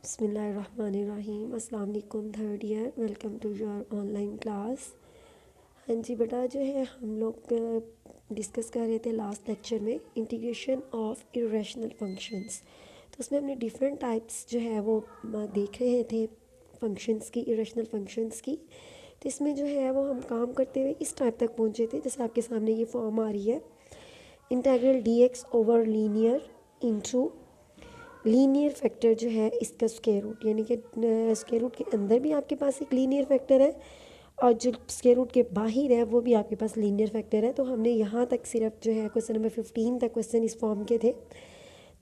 बिस्मिल्लाहिर्रहमानिर्रहीम। अस्सलाम वालेकुम third year, welcome to your online class. हाँ जी बेटा, जो है हम लोग डिस्कस कर रहे थे लास्ट लेक्चर में इंटीग्रेशन ऑफ इरेशनल फंक्शंस। तो उसमें हमने डिफरेंट टाइप्स जो है वो देख रहे थे फंक्शंस की, इरेशनल फंक्शंस की। तो इसमें जो है वो हम काम करते हुए इस टाइप तक पहुँचे थे, जैसे आपके सामने ये फॉर्म आ रही है, integral D x over linear into linear factor जो है इसका स्क्वायर रूट, यानी कि स्क्वायर रूट के अंदर भी आपके पास एक लीनियर फैक्टर है और जो स्क्वायर रूट के बाहर है वो भी आपके पास लीनियर फैक्टर है। तो हमने यहाँ तक सिर्फ जो है क्वेश्चन नंबर 15 तक क्वेश्चन इस फॉर्म के थे।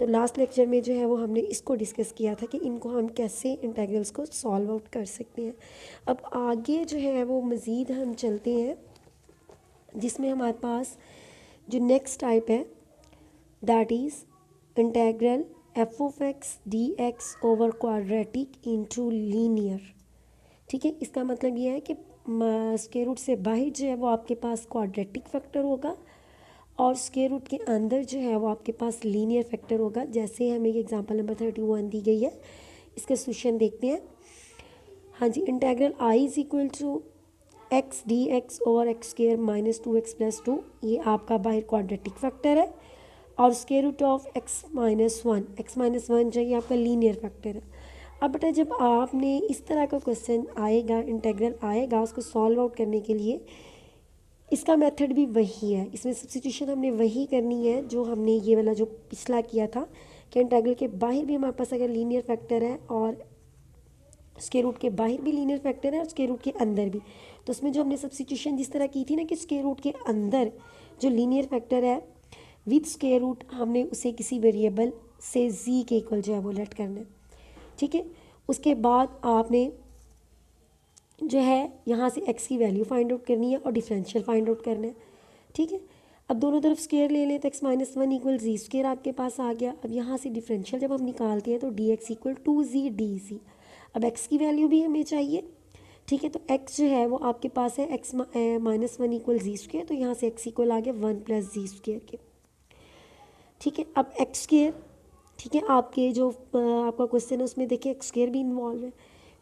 तो लास्ट लेक्चर में जो है वो हमने इसको डिस्कस किया था कि इनको हम कैसे इंटीग्रल्स को सॉल्व आउट कर सकते हैं। अब आगे जो है वो मज़ीद हम चलते हैं, जिसमें हमारे पास जो नेक्स्ट टाइप है that is integral F of x d x over quadratic into linear. ठीक है, इसका मतलब ये है कि स्क्वायर रूट से बाहर जो है वो आपके पास क्वाड्रेटिक फैक्टर होगा और स्क्वायर रूट के अंदर जो है वो आपके पास लीनियर फैक्टर होगा। जैसे हमें एग्जांपल नंबर 31 दी गई है, इसका सोल्यूशन देखते हैं। हाँ जी, integral I is equal to x d x over x square minus 2x+2, ये आपका बाहर क्वाड्रेटिक फैक्टर है और स्क्वायर रूट ऑफ x-1 जो ये आपका लीनियर फैक्टर है। अब बेटा जब आपने इस तरह का क्वेश्चन आएगा, इंटीग्रल आएगा, उसको सॉल्व आउट करने के लिए इसका मेथड भी वही है, इसमें सब्स्टिट्यूशन हमने वही करनी है जो हमने ये वाला जो पिछला किया था कि इंटीग्रल के बाहर भी हमारे पास अगर लीनियर फैक्टर है और स्क्वायर रूट के बाहर भी लीनियर फैक्टर है और स्क्वायर रूट के अंदर भी, तो उसमें जो हमने सब्स्टिट्यूशन जिस तरह की थी ना कि स्क्वायर रूट के अंदर जो लीनियर फैक्टर है विद स्क्वायर रूट, हमने उसे किसी वेरिएबल से जी के इक्वल जो है वो लेट करना है। ठीक है, उसके बाद आपने जो है यहाँ से x की वैल्यू फाइंड आउट करनी है और डिफरेंशियल फाइंड आउट करना है। ठीक है, अब दोनों तरफ स्क्वायर ले लें तो x-1 इक्वल जी स्क्वायर आपके पास आ गया। अब यहाँ से डिफरेंशियल जब हम निकालते हैं तो D x equal 2z D. अब x की वैल्यू भी हमें चाहिए। ठीक है, तो x जो है वो आपके पास है x-1 इक्वल जी स्क्वायर, तो यहाँ से x इक्वल आ गया 1 + जी स्क्वायर के। ठीक है, अब एक्स स्क्वायर, ठीक है, आपके जो आपका क्वेश्चन है उसमें देखिए एक्स स्क्वायर भी इन्वॉल्व है,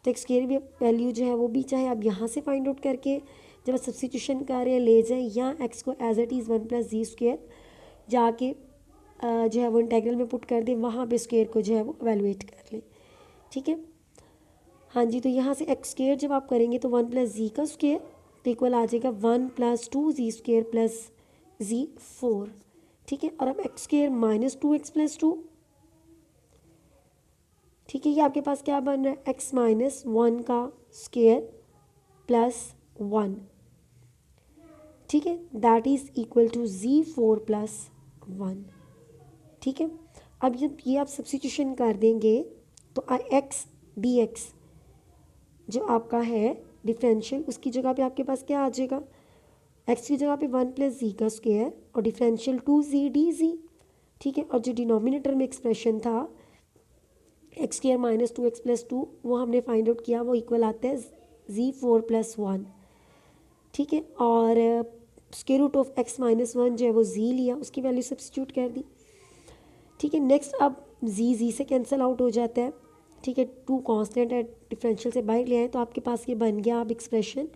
तो एक्स स्क्वायर भी वैल्यू जो है वो भी चाहे आप यहाँ से फाइंड आउट करके जब सब्स्टिट्यूशन कर रहे हैं ले जाएं, या एक्स को as it is 1 + z square जाके जो है वो इंटीग्रल में पुट कर दें, वहाँ पे स्क्वायर को जो है वो एवेलुएट कर लें। ठीक है, हाँ जी, तो यहाँ से एक्स स्क्वायर जब आप करेंगे तो 1 + जी का स्क्वायर तो इक्वल आ जाएगा 1 + 2z स्क्वायर प्लस जी 4। ठीक है, और अब एक्स स्क्वायर माइनस 2x+2। ठीक है, ये आपके पास क्या बन रहा है x-1 का स्क्वायर प्लस 1। ठीक है, that is equal to z4 + 1। ठीक है, अब जब ये आप सब्स्टिट्यूशन कर देंगे तो x dx जो आपका है डिफरेंशियल, उसकी जगह पे आपके पास क्या आ जाएगा, x की जगह पे 1 + जी का स्क्वायर और डिफरेंशियल 2z dz। ठीक है, और जो डिनोमिनेटर में एक्सप्रेशन था एक्स स्क्वायर माइनस 2x+2 वो हमने फाइंड आउट किया, वो इक्वल आता है z4 + 1। ठीक है, और स्क्वायर रूट ऑफ x-1 जो है वो z लिया, उसकी वैल्यू सब्स्टिट्यूट कर दी। ठीक है, नेक्स्ट अब z से कैंसिल आउट हो जाता है। ठीक है, 2 कांस्टेंट है, डिफरेंशियल से बाहर ले आए तो आपके पास ये बन गया अब एक्सप्रेशन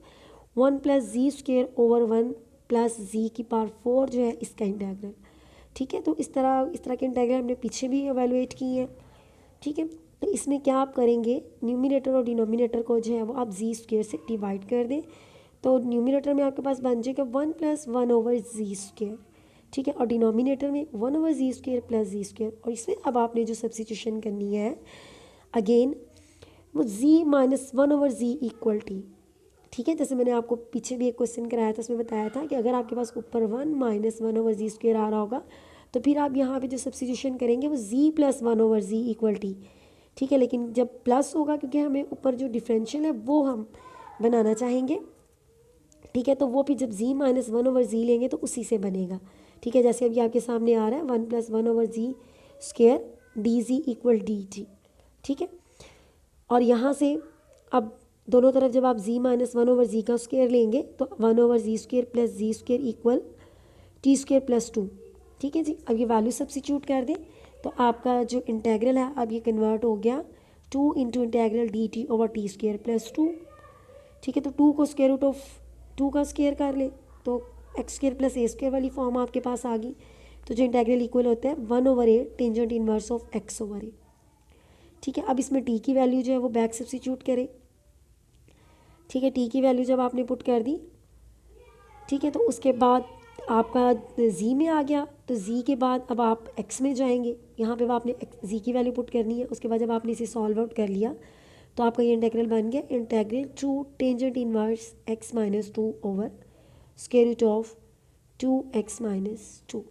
1 + जी स्क्वायर ओवर 1 + जी की पावर 4 जो है इसका इंटीग्रल। ठीक है, तो इस तरह के इंटीग्रल हमने पीछे भी एवेलुएट किए हैं। ठीक है, तो इसमें क्या आप करेंगे, न्यूमिनेटर और डिनोमिनेटर को जो है वो आप जी स्क्वायर से डिवाइड कर दें, तो न्यूमिनेटर में आपके पास बन जाएगा 1 + 1 ओवर जी स्क्वायर। ठीक है, और डिनोमिनेटर में 1 ओवर जी स्क्वायर प्लस जी स्क्वायर, और इसमें अब आपने जो सब्स्टिट्यूशन करनी है अगेन वो z-1 ओवर जी इक्वल टी। ठीक है, जैसे मैंने आपको पीछे भी एक क्वेश्चन कराया था, उसमें बताया था कि अगर आपके पास ऊपर 1-1 ओवर जी स्क्वायर आ रहा होगा तो फिर आप यहाँ पे जो सब्स्टिट्यूशन करेंगे वो z+1 ओवर जी इक्वल टी। ठीक है, लेकिन जब प्लस होगा क्योंकि हमें ऊपर जो डिफरेंशियल है वो हम बनाना चाहेंगे। ठीक है, तो वो फिर जब z-1 ओवर जी लेंगे तो उसी से बनेगा। ठीक है, जैसे अभी आपके सामने आ रहा है 1 + 1 ओवर जी स्क्वायर डी जी इक्वल डी टी। ठीक है, और यहाँ से अब दोनों तरफ जब आप z-1 ओवर जी का स्क्वायर लेंगे तो 1 ओवर जी स्क्वायर प्लस जी square equal t square plus 2। ठीक है जी, अब ये वैल्यू सब्स्टिट्यूट कर दें तो आपका जो इंटीग्रल है अब ये कन्वर्ट हो गया 2 into integral D T over T square plus 2। ठीक है, तो 2 को स्क्वायर रूट ऑफ 2 का स्क्वायर कर ले तो x square plus a square वाली फॉर्म आपके पास आ गई। तो जो इंटेग्रल इक्वल होता है 1/a tangent inverse of x/a। ठीक है, अब इसमें टी की वैल्यू जो है वो बैक सब्स्टिट्यूट करें। ठीक है, टी की वैल्यू जब आपने पुट कर दी, ठीक है, तो उसके बाद आपका जी में आ गया। तो जी के बाद अब आप एक्स में जाएंगे, यहाँ पे आपने जी की वैल्यू पुट करनी है। उसके बाद जब आपने इसे सॉल्व आउट कर लिया तो आपका ये इंटेग्रल बन गया integral 2 tangent inverse x minus 2 over square root of 2x minus 2।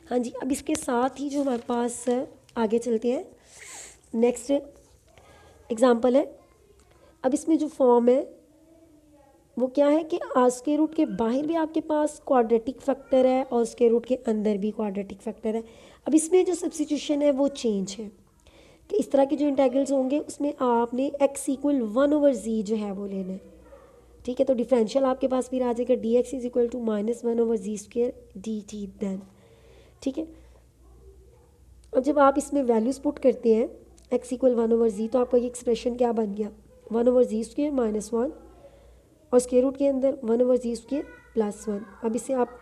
हाँ जी, अब इसके साथ ही जो हमारे पास आगे चलते हैं, नेक्स्ट एग्जांपल है। अब इसमें जो फॉर्म है वो क्या है कि स्क्वायर रूट के बाहर भी आपके पास क्वाड्रेटिक फैक्टर है और स्क्वायर रूट के अंदर भी क्वाड्रेटिक फैक्टर है। अब इसमें जो सब्स्टिट्यूशन है वो चेंज है कि इस तरह के जो इंटेग्रल्स होंगे उसमें आपने x इक्वल 1/z जो है वो लेना है। ठीक है, तो डिफरेंशियल आपके पास फिर आ जाएगा dx is equal to -1/z² dt then. ठीक है, अब जब आप इसमें वैल्यूज़ पुट करते हैं x इक्वल 1/z तो आपका ये एक्सप्रेशन क्या बन गया 1/z² माइनस 1 और स्क्वायर रूट के अंदर 1/z² प्लस 1। अब इसे आप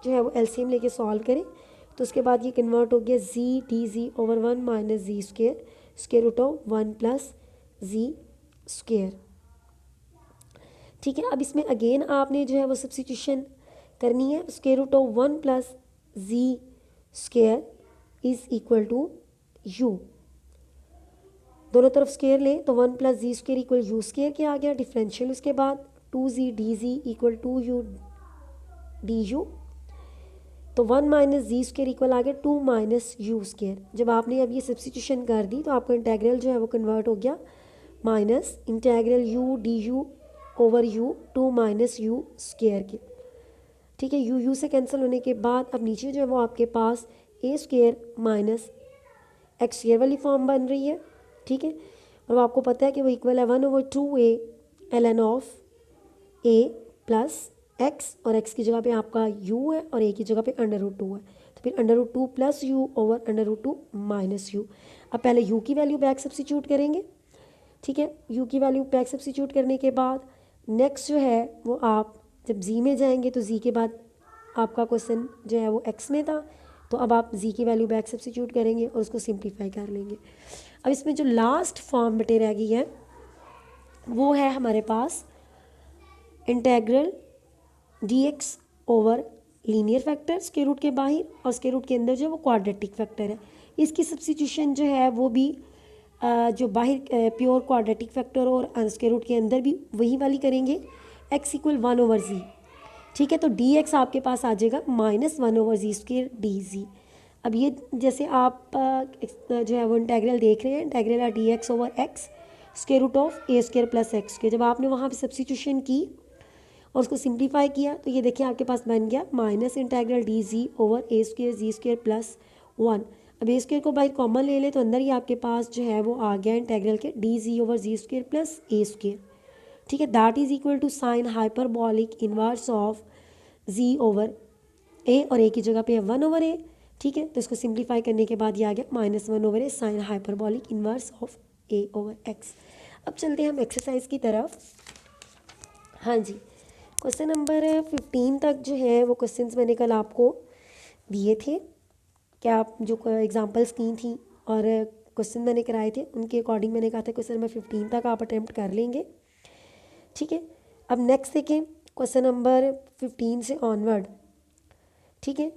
जो है वो एलसीएम लेके सॉल्व करें तो उसके बाद ये कन्वर्ट हो गया z d ji over 1 minus z square root of 1 plus ji square. ठीक है, अब इसमें अगेन आपने जो है वो सब्स्टिट्यूशन करनी है। Square root of 1 plus ji square is equal to u, दोनों तरफ स्क्वायर लें तो 1 प्लस जी स्क्वायर इक्वल यू स्क्वायर क्या आ गया डिफरेंशियल। उसके बाद 2z डी जी इक्वल 2u डी यू, तो 1 माइनस जी स्क्वायर इक्वल आ गया 2 माइनस यू स्क्वायर। जब आपने अब ये सब्स्टिट्यूशन कर दी तो आपका इंटेग्रल जो है वो कन्वर्ट हो गया minus integral U D you over you 2 minus you square के। ठीक है, यू से कैंसिल होने के बाद अब नीचे जो है वो आपके पास ए स्क्वायर माइनस एक्स स्क्वायर वाली फॉर्म बन रही है। ठीक है, और आपको पता है कि वो इक्वल है 1/2a ln of a plus x, और एक्स की जगह पे आपका u है और a की जगह पे √2 है, तो फिर √2 plus you over √2 minus you. अब पहले u की वैल्यू बैक सब्स्टिट्यूट करेंगे। ठीक है, u की वैल्यू बैक सब्स्टिट्यूट करने के बाद नेक्स्ट जो है वो आप जब z में जाएंगे तो z के बाद आपका क्वेश्चन जो है वो x में था, तो अब आप z की वैल्यू बैक सब्स्टिट्यूट करेंगे और उसको सिंप्लीफाई कर लेंगे। अब इसमें जो लास्ट फॉर्म बटे रह गई है वो है हमारे पास integral dx over linear factor square root के बाहर और स्क्वायर रूट के अंदर जो वो क्वाड्रेटिक फैक्टर है। इसकी सब्स्टिट्यूशन जो है वो भी जो बाहर प्योर क्वाड्रेटिक फैक्टर और स्क्वायर रूट के अंदर भी वही वाली करेंगे x इक्वल 1/z। ठीक है, तो dx आपके पास आ जाएगा -1/z² dz। अब ये जैसे आप जो है वो इंटेग्रल देख रहे हैं, इंटेग्रल है dx over x square root of a square plus x square. जब आपने वहाँ पे सब्स्टिट्यूशन की और उसको सिंप्लीफाई किया तो ये देखिए आपके पास बन गया minus integral d ji over a square g square plus 1। अब ए स्क्वायर को बाहर कॉमन ले ले तो अंदर ही आपके पास जो है वो आ गया इंटेग्रल के d ji over g square plus a square. ठीक है, that is equal to sine hyperbolic inverse of g over a, और ए की जगह पे है 1/a। ठीक है, तो इसको सिंप्लीफाई करने के बाद ये आ गया -1/a sign hyperbolic inverse of A over x. अब चलते हैं हम एक्सरसाइज की तरफ। हाँ जी, क्वेश्चन नंबर 15 तक जो है वो क्वेश्चंस मैंने कल आपको दिए थे, क्या आप जो एग्जांपल्स की थी और क्वेश्चन मैंने कराए थे उनके अकॉर्डिंग मैंने कहा था क्वेश्चन नंबर 15 तक आप अटैम्प्ट कर लेंगे। ठीक है, अब नेक्स्ट देखें क्वेश्चन नंबर 15 से ऑनवर्ड। ठीक है,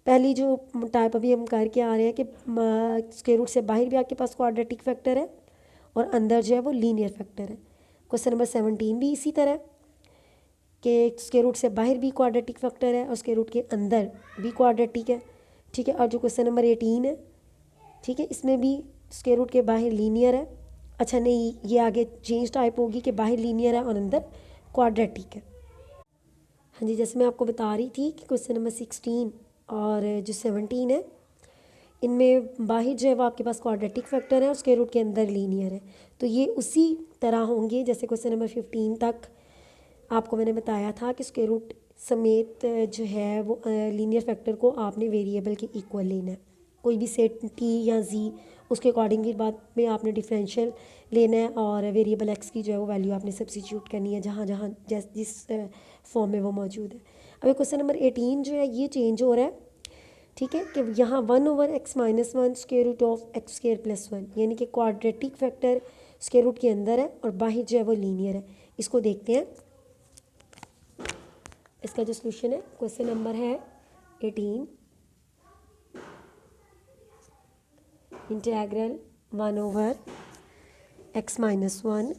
पहली जो टाइप अभी हम करके आ रहे हैं कि स्क्वायर रूट से बाहर भी आपके पास क्वाड्रेटिक फैक्टर है और अंदर जो है वो लीनियर फैक्टर है। क्वेश्चन नंबर 17 भी इसी तरह कि स्क्वायर रूट से बाहर भी क्वाड्रेटिक फैक्टर है और स्क्वायर रूट के अंदर भी क्वाड्रेटिक है। ठीक है, और जो क्वेश्चन नंबर 18 है, ठीक है, इसमें भी स्क्वायर रूट के बाहर लीनियर है। अच्छा नहीं, ये आगे चेंज टाइप होगी कि बाहर लीनियर है और अंदर क्वाड्रेटिक है। हाँ जी, जैसे मैं आपको बता रही थी कि क्वेश्चन नंबर 16 और जो 17 है इनमें बाहर जो है वो आपके पास क्वाड्रेटिक फैक्टर है और स्क्वायर रूट के अंदर लीनियर है, तो ये उसी तरह होंगे जैसे क्वेश्चन नंबर 15 तक आपको मैंने बताया था कि स्क्वायर रूट समेत जो है वो लीनियर फैक्टर को आपने वेरिएबल के इक्वल लेना है। कोई भी सेट टी या जी उसके अकॉर्डिंग फिर बाद में आपने डिफरेंशियल लेना है और वेरिएबल एक्स की जो है वो वैल्यू आपने सब्स्टिट्यूट करनी है जहाँ जहाँ जिस फॉर्म में वो मौजूद है। अब क्वेश्चन नंबर 18 जो है ये चेंज हो रहा है, ठीक है, कि यहाँ 1/x-1 square root of x square plus 1, यानी कि क्वाड्रेटिक फैक्टर स्क्वायर रूट के अंदर है और बाहर जो है वो लीनियर है। इसको देखते हैं, इसका जो सोल्यूशन है, क्वेश्चन नंबर है 18, integral 1/x-1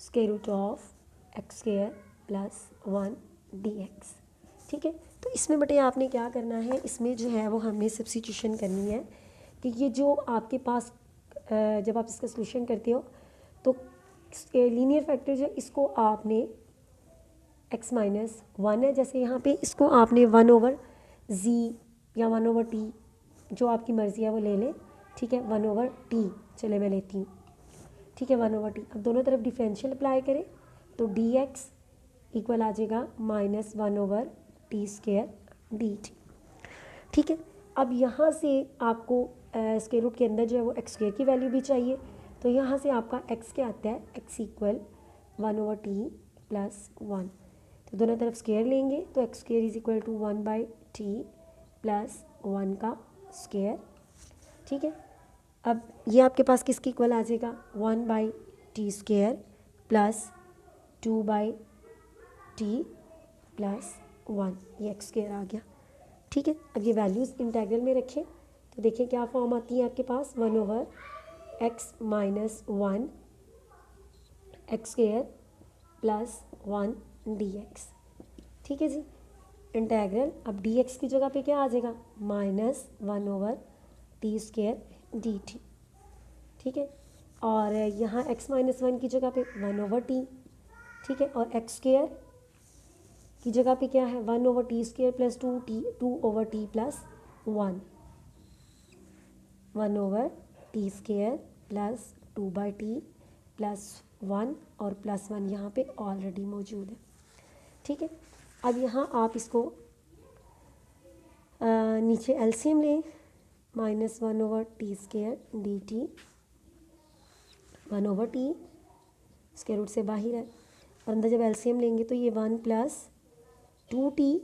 square root of x square plus 1 dx। ठीक है, तो इसमें बेटे आपने क्या करना है, इसमें जो है वो हमने सब्स्टिट्यूशन करनी है कि ये जो आपके पास जब आप इसका सोल्यूशन करते हो तो लीनियर फैक्टर जो है इसको आपने x-1 है, जैसे यहाँ पे इसको आपने 1/z या 1/t जो आपकी मर्ज़ी है वो ले लें, ठीक है, 1/t चले मैं लेती हूँ, ठीक है, 1/t। अब दोनों तरफ डिफरेंशियल अप्लाई करें तो dx इक्वल आ जाएगा -1/t² dt। ठीक है, अब यहाँ से आपको स्क्वायर रूट के अंदर जो है वो एक्स स्क्वायर की वैल्यू भी चाहिए, तो यहाँ से आपका x क्या आता है, x इक्वल 1/t प्लस 1, तो दोनों तरफ स्क्वायर लेंगे तो x square is equal to 1/t plus 1 का स्क्वायर। ठीक है, अब ये आपके पास किसकी इक्वल आ जाएगा, 1/t² प्लस 2/t प्लस 1, ये एक्स स्क्वायर आ गया। ठीक है, अब ये वैल्यूज़ इंटीग्रल में रखें तो देखिए क्या फॉर्म आती है आपके पास, 1/x-1 x square plus 1 dx। ठीक है जी, इंटीग्रल अब dx की जगह पे क्या आ जाएगा, -1/t² dt। ठीक है, और यहाँ x-1 की जगह पे 1/t, ठीक है, और एक्स स्क्वायर की जगह पे क्या है, 1/t² plus 2/t plus 1, 1/t² plus 2/t plus 1 और प्लस 1 यहाँ पे ऑलरेडी मौजूद है। ठीक है, अब यहाँ आप इसको नीचे एलसीएम लें, -1/t² dt, 1/t square root से बाहर है और अंदर जब एलसीएम लेंगे तो ये 1 प्लस 2t,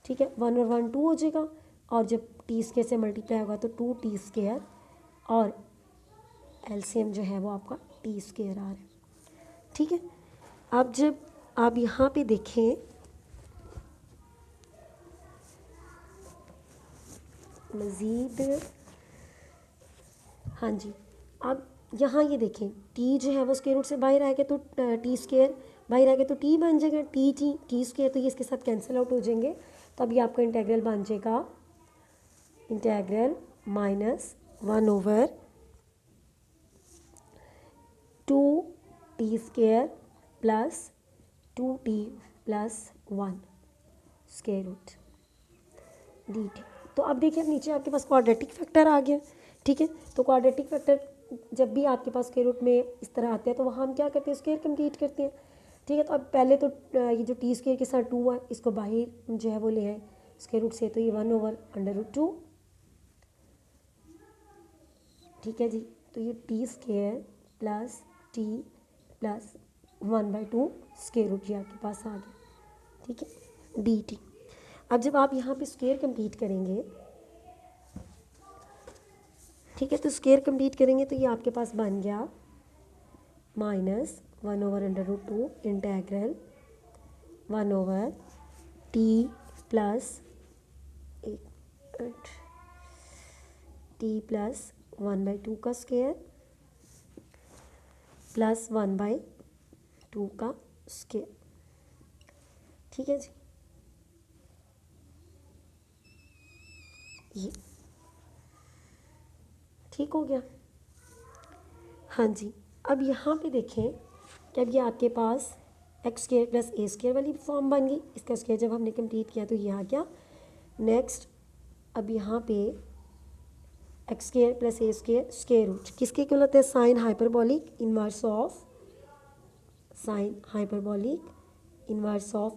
ठीक है, 1 और 1 2 हो जाएगा और जब टी स्क्वायर से मल्टीप्लाई होगा तो 2t² और एलसीएम जो है वो आपका t² आ रहा है। ठीक है, अब जब आप यहाँ पे देखें मज़ीद, हाँ जी, अब यहाँ ये देखें t जो है वो स्क्वायर रूट से बाहर आएगा तो t² बाहर आएगा तो t बन जाएगा, t² तो ये इसके साथ कैंसिल आउट हो जाएंगे, तो अब ये आपका इंटीग्रल बन जाएगा integral -1/2t² plus 2t plus 1 square root dt। तो अब देखिए नीचे आपके पास क्वाड्रेटिक फैक्टर आ गया। ठीक है, तो क्वाड्रेटिक फैक्टर जब भी आपके पास स्क्वायर रूट में इस तरह आते हैं तो वहाँ हम क्या करते हैं, स्क्वायर कंप्लीट करते हैं। ठीक है, तो अब पहले तो ये जो t² के साथ 2 है इसको बाहर जो है वो ले आए स्क्वायर रूट से, तो ये 1/√2। ठीक है जी, तो ये t² plus t plus 1/2 square root ये आपके पास आ गया। ठीक है, dt। अब जब आप यहाँ पे स्क्वायर कंप्लीट करेंगे, ठीक है, तो स्क्वायर कंप्लीट करेंगे तो ये आपके पास बन गया -1/√2 integral 1/t plus t plus 1/2 का स्क्वायर प्लस 1/2 का स्क्वायर। ठीक है जी, ये ठीक हो गया। हाँ जी, अब यहाँ पे देखें कि अब ये आपके पास x² प्लस a² वाली फॉर्म बन गई, इसका स्क्वायर जब हमने कंप्लीट किया तो ये आ गया। नेक्स्ट अब यहाँ पे x² plus a² square root किसके इक्वल होता है, sine hyperbolic inverse of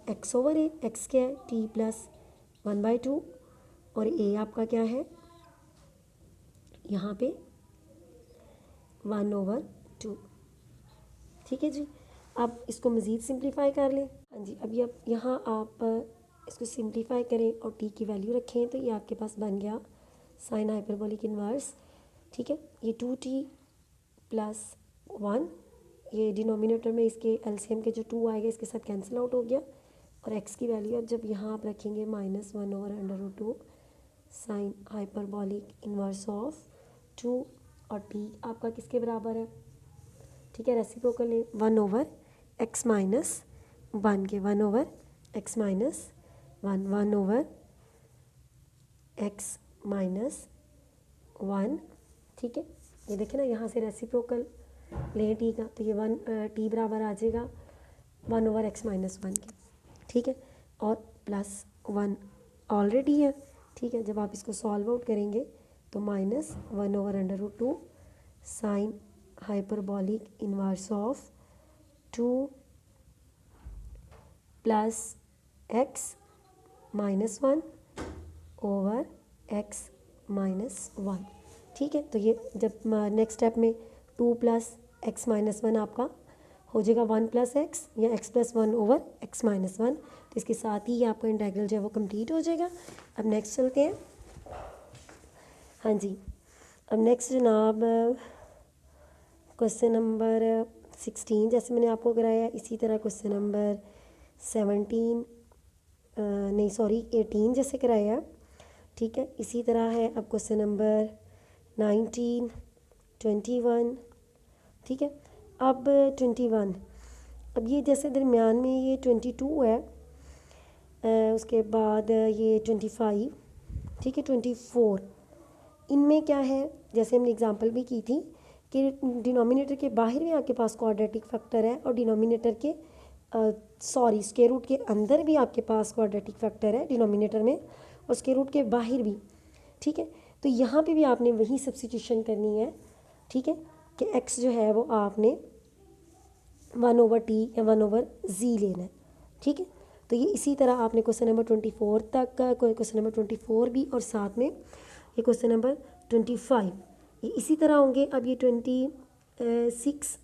x/a, x क्या है t प्लस 1/2 और a आपका क्या है यहाँ पे 1/2। ठीक है जी। अब इसको मज़ीद सिंप्लीफाई कर लें। हाँ जी, अभी अब यहाँ आप इसको सिंप्लीफाई करें और टी की वैल्यू रखें तो ये आपके पास बन गया साइन हाइपरबोलिक इन्वर्स। ठीक है, ये 2t प्लस 1, ये डिनोमिनेटर में इसके एलसीएम के जो 2 आएगा इसके साथ कैंसिल आउट हो गया, और x की वैल्यू अब जब यहाँ आप रखेंगे -1/√2 साइन हाइपरबोलिक इन्वर्स ऑफ 2, और t आपका किसके बराबर है? ठीक है, रेसिप्रोकल लें 1/x माइनस 1 के, 1/x माइनस 1, 1/x माइनस 1। ठीक है, ये देखें ना, यहाँ से रेसिप्रोकल लें टी का तो ये टी बराबर आ जाएगा 1/x माइनस 1 के। ठीक है, और प्लस 1 ऑलरेडी है। ठीक है, जब आप इसको सॉल्व आउट करेंगे तो -1/√2 sine hyperbolic inverse of 2 plus x minus 1 over x minus 1। ठीक है, तो ये जब नेक्स्ट स्टेप में 2 प्लस x माइनस 1 आपका हो जाएगा 1 प्लस एक्स या x plus 1 over x minus 1, तो इसके साथ ही आपका इंटीग्रल जो है वो कंप्लीट हो जाएगा। अब नेक्स्ट चलते हैं। हाँ जी, अब नेक्स्ट जनाब क्वेश्चन नंबर 16 जैसे मैंने आपको कराया, इसी तरह क्वेश्चन नंबर 18 जैसे कराया। ठीक है, इसी तरह है अब क्वेश्चन नंबर 19, 21। ठीक है, अब 21, अब ये जैसे दरमियान में ये 22 है, उसके बाद ये 25, ठीक है 24, इनमें क्या है, जैसे हमने एग्जांपल भी की थी कि डिनोमिनेटर के बाहर भी आपके पास क्वाड्रेटिक फैक्टर है और डिनोमिनेटर के स्क्वायर रूट के अंदर भी आपके पास क्वाड्रेटिक फैक्टर है डिनोमिनेटर में और स्क्वायर रूट के बाहर भी। ठीक है, तो यहाँ पे भी आपने वही सब्स्टिट्यूशन करनी है। ठीक है, कि x जो है वो आपने 1/t या 1/z लेना है। ठीक है, तो ये इसी तरह आपने क्वेश्चन नंबर 24 तक का, क्वेश्चन नंबर 24 भी, और साथ में ये क्वेश्चन नंबर 25 ये इसी तरह होंगे। अब ये 26,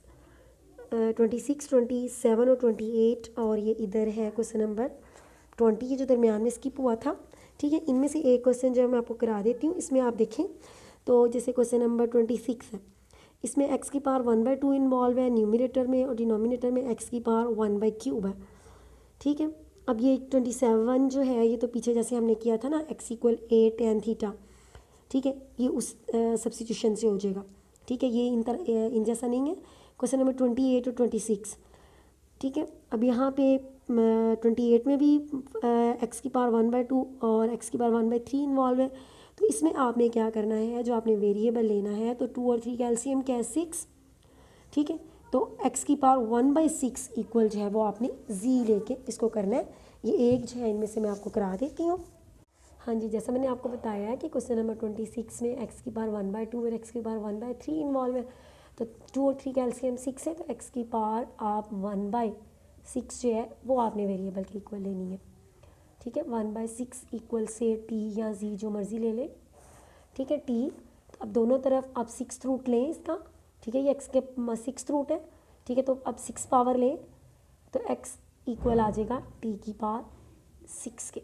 27 और 28, और ये इधर है क्वेश्चन नंबर 20, ये जो दरमियान में स्किप हुआ था। ठीक है, इनमें से एक क्वेश्चन जो है मैं आपको करा देती हूँ। इसमें आप देखें तो जैसे क्वेश्चन नंबर 26 है, इसमें x की पावर 1/2 इन्वॉल्व है न्यूमिनेटर में, और डिनोमिनेटर में x की पावर 1/3 है। ठीक है, अब ये 27 जो है ये तो पीछे जैसे हमने किया था ना, x = a tan थीटा। ठीक है, ये उस सब्स्टिट्यूशन से हो जाएगा। ठीक है, ये इन जैसा नहीं है। क्वेश्चन नंबर 28 और 26। ठीक है, अब यहाँ पे 28 में भी x की पावर 1/2 और x की पावर 1/3 इन्वॉल्व है। तो इसमें आपने क्या करना है, जो आपने वेरिएबल लेना है, तो 2 और 3 का एलसीएम क्या है 6। ठीक है, तो x की पावर 1/6 इक्वल जो है वो आपने z लेके इसको करना है। ये एक जो है इनमें से मैं आपको करा देती हूँ। हाँ जी, जैसा मैंने आपको बताया है कि क्वेश्चन नंबर 26 में x की पावर 1/2 और x की पावर 1/3 इन्वॉल्व है। तो 2 और 3 का एलसीएम 6 है, तो x की पावर आप 1/6 जो है वो आपने वेरिएबल के इक्वल लेनी है। ठीक है, 1/6 इक्वल से t या z जो मर्ज़ी ले लें। ठीक है, t, तो अब दोनों तरफ आप 6th रूट लें इसका। ठीक है, ये x के 6th रूट है। ठीक है, तो अब 6 पावर लें तो x इक्वल आ जाएगा t की पावर 6 के।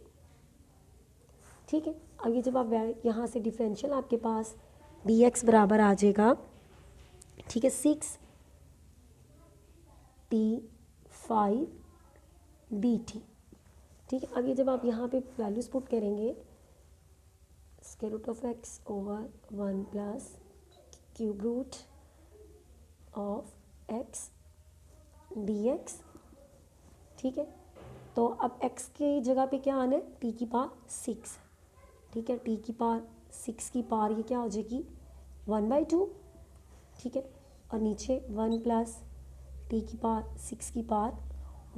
ठीक है, अब ये जब आप यहाँ से डिफरेंशियल आपके पास dx बराबर आ जाएगा, ठीक है 6t 5 dt। ठीक है, अब ये जब आप यहाँ पे वैल्यूज पुट करेंगे, square root of x over 1 plus cube root of x dx। ठीक है, तो अब x की जगह पे क्या आना है, t की पावर 6। ठीक है, t की पावर 6 की पावर ये क्या हो जाएगी 1/2। ठीक है, और नीचे 1 प्लस t की पावर 6 की पावर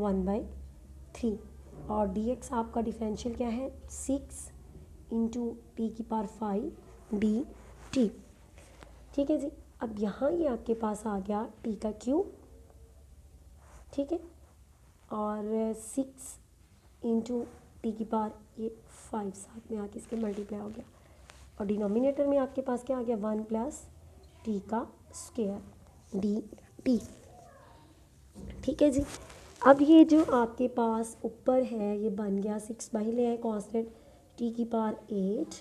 1/3, और dx आपका डिफरेंशियल क्या है 6 इंटू t की पावर 5 dt। ठीक है जी, अब यहाँ ये आपके पास आ गया t का क्यूब। ठीक है, और 6 इंटू टी की पावर ये 5 साथ में आके इसके मल्टीप्लाई हो गया। और डिनोमिनेटर में आपके पास क्या आ गया 1 प्लस टी का स्क्वायर डी टी। ठीक है जी। अब ये जो आपके पास ऊपर है ये बन गया 6 बाई ले आए कॉन्स्टेंट टी की power 8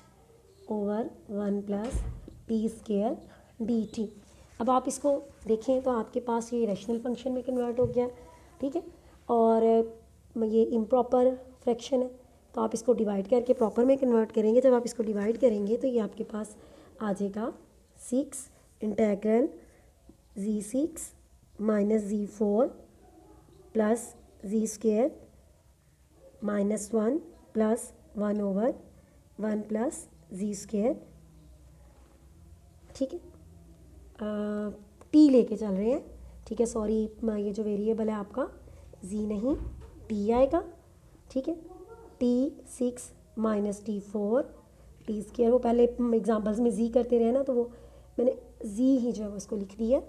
over 1 plus T square D T. अब आप इसको देखें तो आपके पास ये रैशनल फंक्शन में कन्वर्ट हो गया, ठीक है, और ये इम्प्रॉपर फ्रैक्शन है तो आप इसको डिवाइड करके प्रॉपर में कन्वर्ट करेंगे। जब आप इसको डिवाइड करेंगे तो ये आपके पास आ जाएगा 6 integral z6 minus z4 plus जी square minus 1 plus 1 over 1 plus जी स्क्वायर। ठीक है, टी लेके चल रहे हैं, ठीक है, सॉरी ये जो वेरिएबल है आपका जी नहीं टी आएगा। ठीक है, t6 minus t4 T square, वो पहले एग्जाम्पल्स में जी करते रहे ना तो वो मैंने जी ही जो है उसको लिख दिया।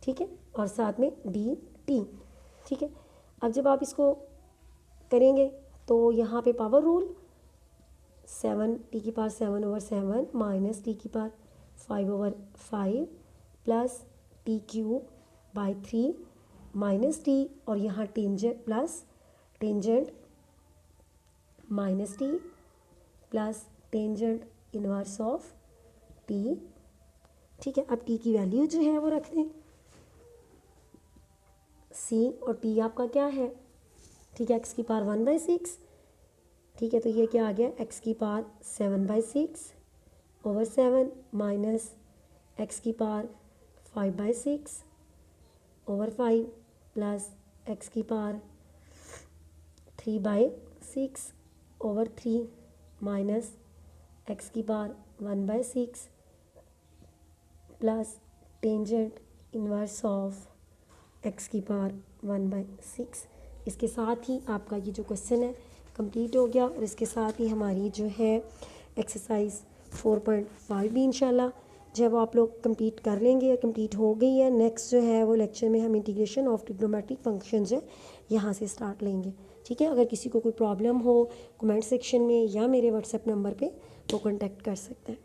ठीक है, और साथ में डी टी। ठीक है, अब जब आप इसको करेंगे तो यहाँ पे पावर रूल 7 टी की पावर 7 ओवर 7 माइनस टी की power 5 over 5 plus T cube by 3 minus T, और यहाँ tangent plus tangent minus T plus tangent inverse of T. ठीक है, अब टी की वैल्यू जो है वो रख दें सी, और टी आपका क्या है, ठीक है, एक्स की पावर 1/6। ठीक है, तो ये क्या आ गया एक्स की पावर 7/6 ओवर 7 माइनस एक्स की पावर 5/6 ओवर 5 प्लस एक्स की पावर 3/6 ओवर 3 माइनस एक्स की power 1/6 plus tangent inverse of x की पावर 1/6। इसके साथ ही आपका ये जो क्वेश्चन है कंप्लीट हो गया, और इसके साथ ही हमारी जो है एक्सरसाइज 4.5 भी इंशाल्लाह जब आप लोग कंप्लीट कर लेंगे, कंप्लीट हो गई है। नेक्स्ट जो है वो लेक्चर में हम इंटीग्रेशन ऑफ ट्रिग्नोमेट्रिक फंक्शंस है यहाँ से स्टार्ट लेंगे। ठीक है, अगर किसी को कोई प्रॉब्लम हो कमेंट सेक्शन में या मेरे व्हाट्सएप नंबर पे तो कांटेक्ट कर सकते हैं।